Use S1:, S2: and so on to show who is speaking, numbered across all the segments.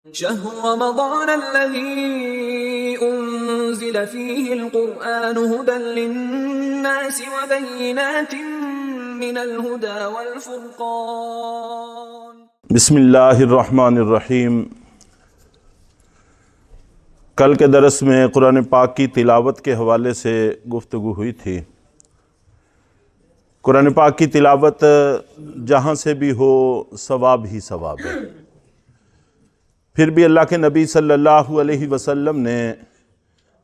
S1: شهر رمضان الذي أنزل فيه القرآن هدى للناس وبينات من الهدى والفرقان
S2: بسم اللہ الرحمن الرحیم۔ کل کے درس میں قرآن پاک کی تلاوت کے حوالے سے گفتگو ہوئی تھی۔ قرآن پاک کی تلاوت جہاں سے بھی ہو ثواب ہی ثواب ہے۔ پھر بھی اللہ کے نبی صلی اللہ علیہ وسلم نے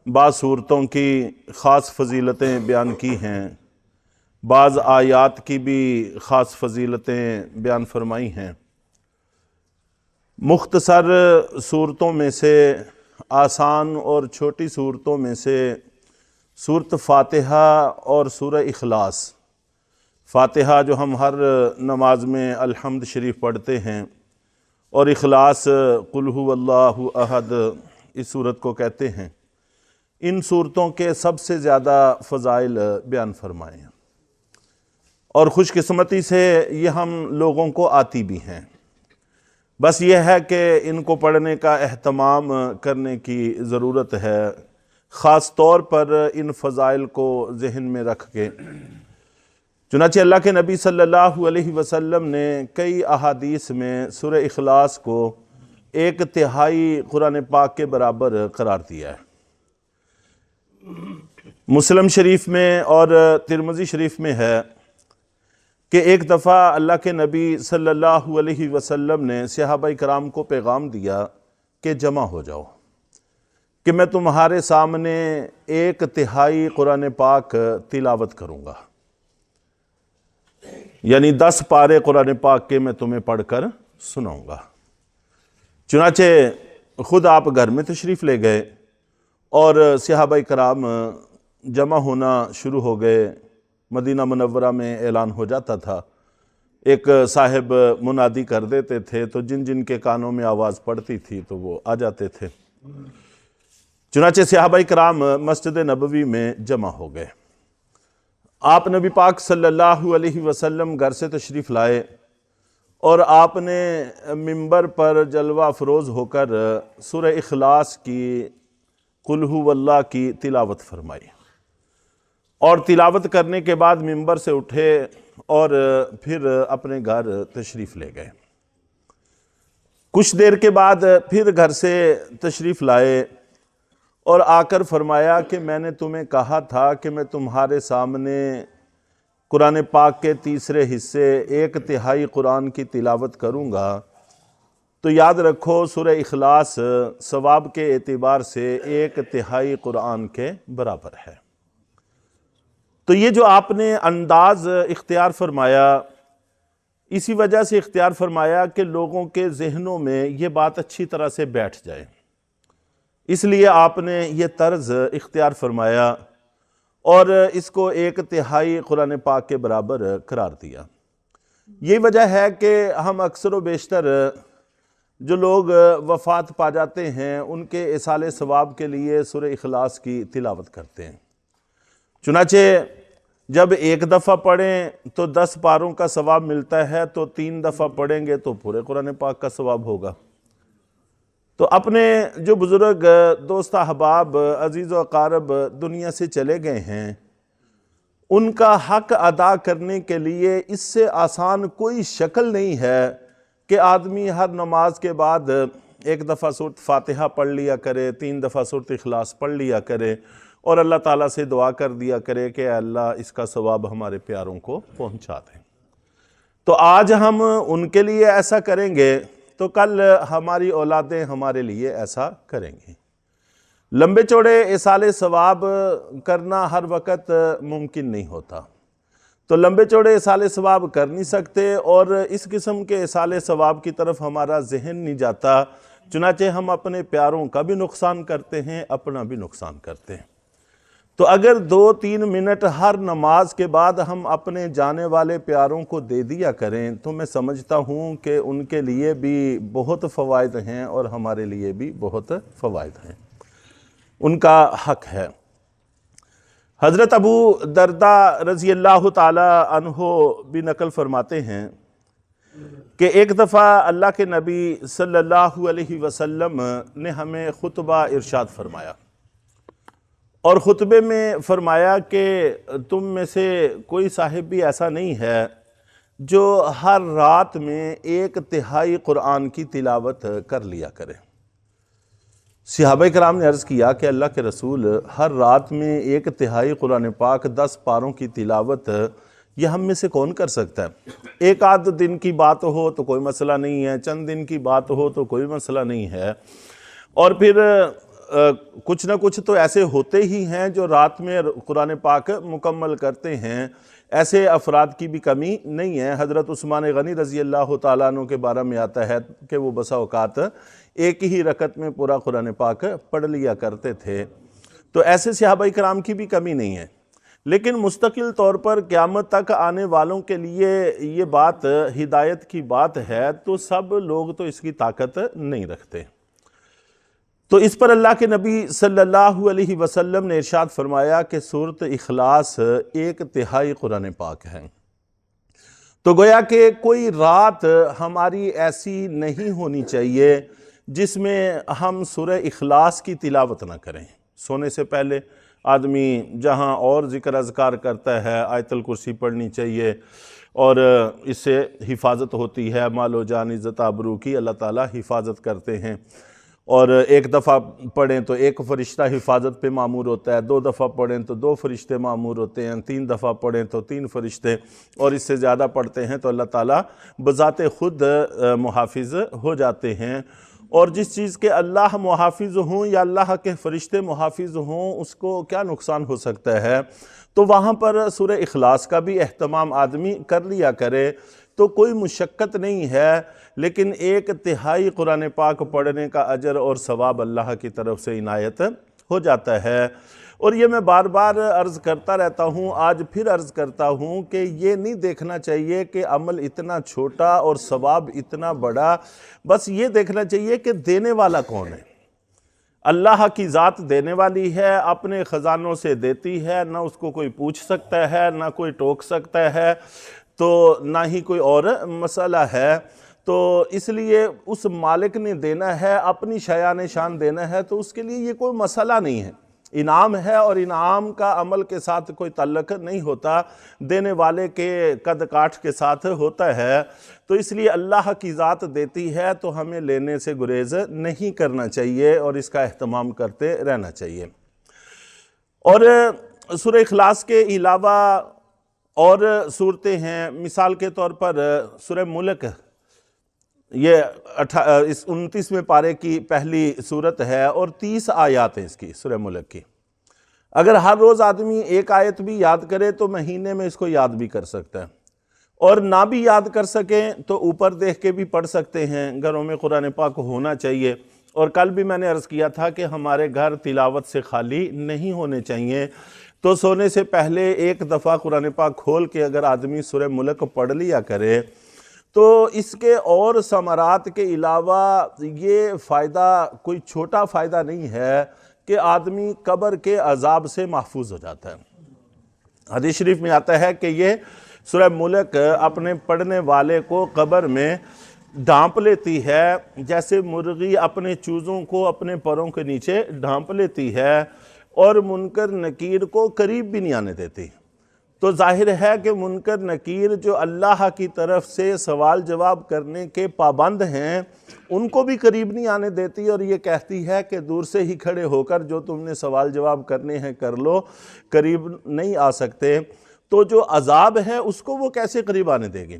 S2: بعض صورتوں کی خاص فضیلتیں بیان کی ہیں، بعض آیات کی بھی خاص فضیلتیں بیان فرمائی ہیں۔ مختصر صورتوں میں سے، آسان اور چھوٹی صورتوں میں سے سورۃ فاتحہ اور سورہ اخلاص، فاتحہ جو ہم ہر نماز میں الحمد شریف پڑھتے ہیں، اور اخلاص قل هو اللہ احد اس صورت کو کہتے ہیں، ان صورتوں کے سب سے زیادہ فضائل بیان فرمائے ہیں، اور خوش قسمتی سے یہ ہم لوگوں کو آتی بھی ہیں۔ بس یہ ہے کہ ان کو پڑھنے کا اہتمام کرنے کی ضرورت ہے، خاص طور پر ان فضائل کو ذہن میں رکھ کے۔ چنانچہ اللہ کے نبی صلی اللہ علیہ وسلم نے کئی احادیث میں سورہ اخلاص کو 1/3 قرآن پاک کے برابر قرار دیا ہے۔ مسلم شریف میں اور ترمذی شریف میں ہے کہ ایک دفعہ اللہ کے نبی صلی اللہ علیہ وسلم نے صحابہ کرام کو پیغام دیا کہ جمع ہو جاؤ، کہ میں تمہارے سامنے 1/3 قرآن پاک تلاوت کروں گا، یعنی 10 پارے قرآن پاک کے میں تمہیں پڑھ کر سناؤں گا۔ چنانچہ خود آپ گھر میں تشریف لے گئے اور صحابہ کرام جمع ہونا شروع ہو گئے۔ مدینہ منورہ میں اعلان ہو جاتا تھا، ایک صاحب منادی کر دیتے تھے تو جن جن کے کانوں میں آواز پڑتی تھی تو وہ آ جاتے تھے۔ چنانچہ صحابہ کرام مسجد نبوی میں جمع ہو گئے۔ آپ نبی پاک صلی اللہ علیہ وسلم گھر سے تشریف لائے اور آپ نے منبر پر جلوہ افروز ہو کر سورہ اخلاص کی قل هو اللہ کی تلاوت فرمائی، اور تلاوت کرنے کے بعد منبر سے اٹھے اور پھر اپنے گھر تشریف لے گئے۔ کچھ دیر کے بعد پھر گھر سے تشریف لائے اور آ کر فرمایا کہ میں نے تمہیں کہا تھا کہ میں تمہارے سامنے قرآن پاک کے تیسرے حصے 1/3 قرآن کی تلاوت کروں گا، تو یاد رکھو سورہ اخلاص ثواب کے اعتبار سے 1/3 قرآن کے برابر ہے۔ تو یہ جو آپ نے انداز اختیار فرمایا، اسی وجہ سے اختیار فرمایا کہ لوگوں کے ذہنوں میں یہ بات اچھی طرح سے بیٹھ جائے، اس لیے آپ نے یہ طرز اختیار فرمایا اور اس کو 1/3 قرآن پاک کے برابر قرار دیا۔ یہ وجہ ہے کہ ہم اکثر و بیشتر جو لوگ وفات پا جاتے ہیں ان کے ایصال ثواب کے لیے سورہ اخلاص کی تلاوت کرتے ہیں۔ چنانچہ جب ایک دفعہ پڑھیں تو 10 پاروں کا ثواب ملتا ہے، تو 3 دفعہ پڑھیں گے تو پورے قرآن پاک کا ثواب ہوگا۔ تو اپنے جو بزرگ دوست احباب عزیز و اقارب دنیا سے چلے گئے ہیں، ان کا حق ادا کرنے کے لیے اس سے آسان کوئی شکل نہیں ہے کہ آدمی ہر نماز کے بعد 1 دفعہ سورۃ فاتحہ پڑھ لیا کرے، 3 دفعہ سورۃ اخلاص پڑھ لیا کرے اور اللہ تعالیٰ سے دعا کر دیا کرے کہ اے اللہ اس کا ثواب ہمارے پیاروں کو پہنچا دیں۔ تو آج ہم ان کے لیے ایسا کریں گے تو کل ہماری اولادیں ہمارے لیے ایسا کریں گی۔ لمبے چوڑے ایصال ثواب کرنا ہر وقت ممکن نہیں ہوتا، تو لمبے چوڑے ایصال ثواب کر نہیں سکتے اور اس قسم کے ایصال ثواب کی طرف ہمارا ذہن نہیں جاتا، چنانچہ ہم اپنے پیاروں کا بھی نقصان کرتے ہیں، اپنا بھی نقصان کرتے ہیں۔ تو اگر 2-3 منٹ ہر نماز کے بعد ہم اپنے جانے والے پیاروں کو دے دیا کریں تو میں سمجھتا ہوں کہ ان کے لیے بھی بہت فوائد ہیں اور ہمارے لیے بھی بہت فوائد ہیں، ان کا حق ہے۔ حضرت ابو درداء رضی اللہ تعالی عنہ بھی نقل فرماتے ہیں کہ ایک دفعہ اللہ کے نبی صلی اللہ علیہ وسلم نے ہمیں خطبہ ارشاد فرمایا، اور خطبے میں فرمایا کہ تم میں سے کوئی صاحب بھی ایسا نہیں ہے جو ہر رات میں 1/3 قرآن کی تلاوت کر لیا کرے۔ صحابہ کرام نے عرض کیا کہ اللہ کے رسول، ہر رات میں 1/3 قرآن پاک 10 پاروں کی تلاوت یہ ہم میں سے کون کر سکتا ہے؟ ایک آدھ دن کی بات ہو تو کوئی مسئلہ نہیں ہے، چند دن کی بات ہو تو کوئی مسئلہ نہیں ہے، اور پھر کچھ نہ کچھ تو ایسے ہوتے ہی ہیں جو رات میں قرآن پاک مکمل کرتے ہیں۔ ایسے افراد کی بھی کمی نہیں ہے۔ حضرت عثمان غنی رضی اللہ تعالیٰ عنہ کے بارے میں آتا ہے کہ وہ بسا اوقات ایک ہی رکعت میں پورا قرآن پاک پڑھ لیا کرتے تھے۔ تو ایسے صحابہ کرام کی بھی کمی نہیں ہے، لیکن مستقل طور پر قیامت تک آنے والوں کے لیے یہ بات ہدایت کی بات ہے، تو سب لوگ تو اس کی طاقت نہیں رکھتے۔ تو اس پر اللہ کے نبی صلی اللہ علیہ وسلم نے ارشاد فرمایا کہ سورۃ اخلاص 1/3 قرآن پاک ہے۔ تو گویا کہ کوئی رات ہماری ایسی نہیں ہونی چاہیے جس میں ہم سورہ اخلاص کی تلاوت نہ کریں۔ سونے سے پہلے آدمی جہاں اور ذکر اذکار کرتا ہے، آیت الکرسی پڑھنی چاہیے، اور اس سے حفاظت ہوتی ہے، مال و جان عزت آبرو کی اللہ تعالیٰ حفاظت کرتے ہیں۔ اور ایک دفعہ پڑھیں تو ایک فرشتہ حفاظت پہ معمور ہوتا ہے، 2 دفعہ پڑھیں تو 2 فرشتے معمور ہوتے ہیں، 3 دفعہ پڑھیں تو 3 فرشتے، اور اس سے زیادہ پڑھتے ہیں تو اللہ تعالیٰ بذات خود محافظ ہو جاتے ہیں۔ اور جس چیز کے اللہ محافظ ہوں یا اللہ کے فرشتے محافظ ہوں، اس کو کیا نقصان ہو سکتا ہے؟ تو وہاں پر سورہ اخلاص کا بھی اہتمام آدمی کر لیا کرے، تو کوئی مشقت نہیں ہے، لیکن 1/3 قرآن پاک پڑھنے کا اجر اور ثواب اللہ کی طرف سے عنایت ہو جاتا ہے۔ اور یہ میں بار بار عرض کرتا رہتا ہوں، آج پھر عرض کرتا ہوں کہ یہ نہیں دیکھنا چاہیے کہ عمل اتنا چھوٹا اور ثواب اتنا بڑا، بس یہ دیکھنا چاہیے کہ دینے والا کون ہے۔ اللہ کی ذات دینے والی ہے، اپنے خزانوں سے دیتی ہے، نہ اس کو کوئی پوچھ سکتا ہے، نہ کوئی ٹوک سکتا ہے، تو نہ ہی کوئی اور مسئلہ ہے۔ تو اس لیے اس مالک نے دینا ہے، اپنی شایان شان دینا ہے، تو اس کے لیے یہ کوئی مسئلہ نہیں ہے، انعام ہے، اور انعام کا عمل کے ساتھ کوئی تعلق نہیں ہوتا، دینے والے کے قد کاٹھ کے ساتھ ہوتا ہے۔ تو اس لیے اللہ کی ذات دیتی ہے تو ہمیں لینے سے گریز نہیں کرنا چاہیے، اور اس کا اہتمام کرتے رہنا چاہیے۔ اور سورہ اخلاص کے علاوہ اور صورتیں ہیں، مثال کے طور پر سورہ ملک، یہ 29ویں پارے کی پہلی صورت ہے، اور 30 آیات ہیں اس کی، سورہ ملک کی۔ اگر ہر روز آدمی ایک آیت بھی یاد کرے تو مہینے میں اس کو یاد بھی کر سکتا ہے، اور نہ بھی یاد کر سکیں تو اوپر دیکھ کے بھی پڑھ سکتے ہیں۔ گھروں میں قرآن پاک ہونا چاہیے، اور کل بھی میں نے عرض کیا تھا کہ ہمارے گھر تلاوت سے خالی نہیں ہونے چاہیے۔ تو سونے سے پہلے ایک دفعہ قرآن پاک کھول کے اگر آدمی سورہ ملک پڑھ لیا کرے تو اس کے اور ثمرات کے علاوہ یہ فائدہ کوئی چھوٹا فائدہ نہیں ہے کہ آدمی قبر کے عذاب سے محفوظ ہو جاتا ہے۔ حدیث شریف میں آتا ہے کہ یہ سورہ ملک اپنے پڑھنے والے کو قبر میں ڈھانپ لیتی ہے، جیسے مرغی اپنے چوزوں کو اپنے پروں کے نیچے ڈھانپ لیتی ہے، اور منکر نکیر کو قریب بھی نہیں آنے دیتی۔ تو ظاہر ہے کہ منکر نکیر جو اللہ کی طرف سے سوال جواب کرنے کے پابند ہیں، ان کو بھی قریب نہیں آنے دیتی، اور یہ کہتی ہے کہ دور سے ہی کھڑے ہو کر جو تم نے سوال جواب کرنے ہیں کر لو، قریب نہیں آ سکتے۔ تو جو عذاب ہے اس کو وہ کیسے قریب آنے دے گی؟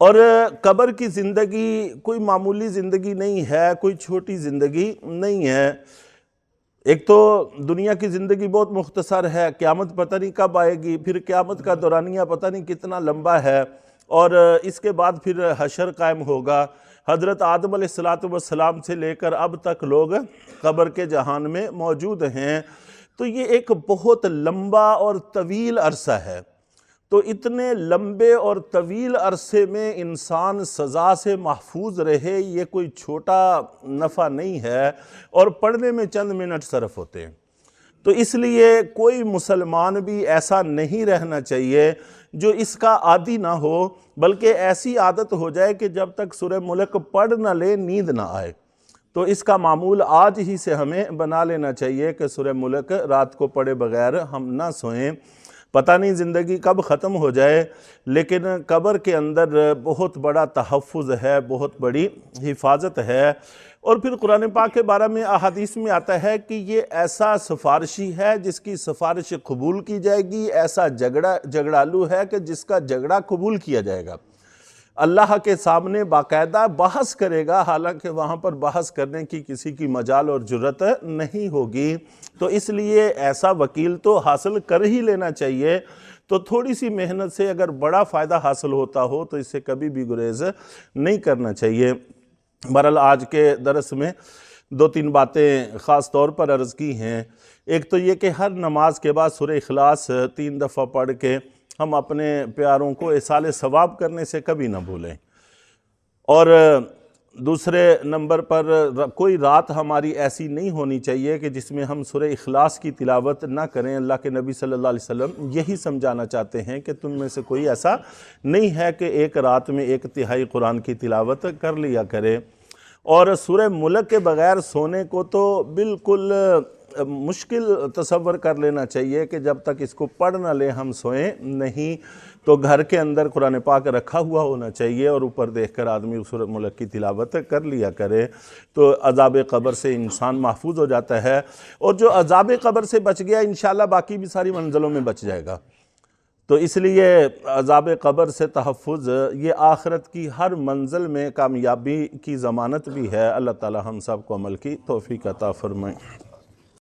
S2: اور قبر کی زندگی کوئی معمولی زندگی نہیں ہے، کوئی چھوٹی زندگی نہیں ہے۔ ایک تو دنیا کی زندگی بہت مختصر ہے، قیامت پتہ نہیں کب آئے گی، پھر قیامت کا دورانیہ پتہ نہیں کتنا لمبا ہے، اور اس کے بعد پھر حشر قائم ہوگا۔ حضرت آدم علیہ السلام سے لے کر اب تک لوگ قبر کے جہان میں موجود ہیں۔ تو یہ ایک بہت لمبا اور طویل عرصہ ہے۔ تو اتنے لمبے اور طویل عرصے میں انسان سزا سے محفوظ رہے، یہ کوئی چھوٹا نفع نہیں ہے، اور پڑھنے میں چند منٹ صرف ہوتے ہیں۔ تو اس لیے کوئی مسلمان بھی ایسا نہیں رہنا چاہیے جو اس کا عادی نہ ہو، بلکہ ایسی عادت ہو جائے کہ جب تک سورہ ملک پڑھ نہ لے نیند نہ آئے۔ تو اس کا معمول آج ہی سے ہمیں بنا لینا چاہیے کہ سورہ ملک رات کو پڑھے بغیر ہم نہ سوئیں۔ پتہ نہیں زندگی کب ختم ہو جائے، لیکن قبر کے اندر بہت بڑا تحفظ ہے، بہت بڑی حفاظت ہے۔ اور پھر قرآن پاک کے بارے میں احادیث میں آتا ہے کہ یہ ایسا سفارشی ہے جس کی سفارش قبول کی جائے گی، ایسا جھگڑالو ہے کہ جس کا جھگڑا قبول کیا جائے گا۔ اللہ کے سامنے باقاعدہ بحث کرے گا، حالانکہ وہاں پر بحث کرنے کی کسی کی مجال اور جرت نہیں ہوگی۔ تو اس لیے ایسا وکیل تو حاصل کر ہی لینا چاہیے۔ تو تھوڑی سی محنت سے اگر بڑا فائدہ حاصل ہوتا ہو تو اس سے کبھی بھی گریز نہیں کرنا چاہیے۔ بہرحال آج کے درس میں 2-3 باتیں خاص طور پر عرض کی ہیں۔ ایک تو یہ کہ ہر نماز کے بعد سورہ اخلاص 3 دفعہ پڑھ کے ہم اپنے پیاروں کو ایصال ثواب کرنے سے کبھی نہ بھولیں۔ اور دوسرے نمبر پر کوئی رات ہماری ایسی نہیں ہونی چاہیے کہ جس میں ہم سورہ اخلاص کی تلاوت نہ کریں۔ اللہ کے نبی صلی اللہ علیہ وسلم یہی سمجھانا چاہتے ہیں کہ تم میں سے کوئی ایسا نہیں ہے کہ ایک رات میں 1/3 قرآن کی تلاوت کر لیا کرے۔ اور سورہ ملک کے بغیر سونے کو تو بالکل مشکل تصور کر لینا چاہیے کہ جب تک اس کو پڑھ نہ لیں ہم سوئیں نہیں۔ تو گھر کے اندر قرآن پاک رکھا ہوا ہونا چاہیے اور اوپر دیکھ کر آدمی سورہ ملک کی تلاوت کر لیا کرے، تو عذاب قبر سے انسان محفوظ ہو جاتا ہے۔ اور جو عذاب قبر سے بچ گیا انشاءاللہ باقی بھی ساری منزلوں میں بچ جائے گا۔ تو اس لیے عذاب قبر سے تحفظ یہ آخرت کی ہر منزل میں کامیابی کی ضمانت بھی ہے۔ اللہ تعالی ہم سب کو عمل کی توفیق عطا فرمائے۔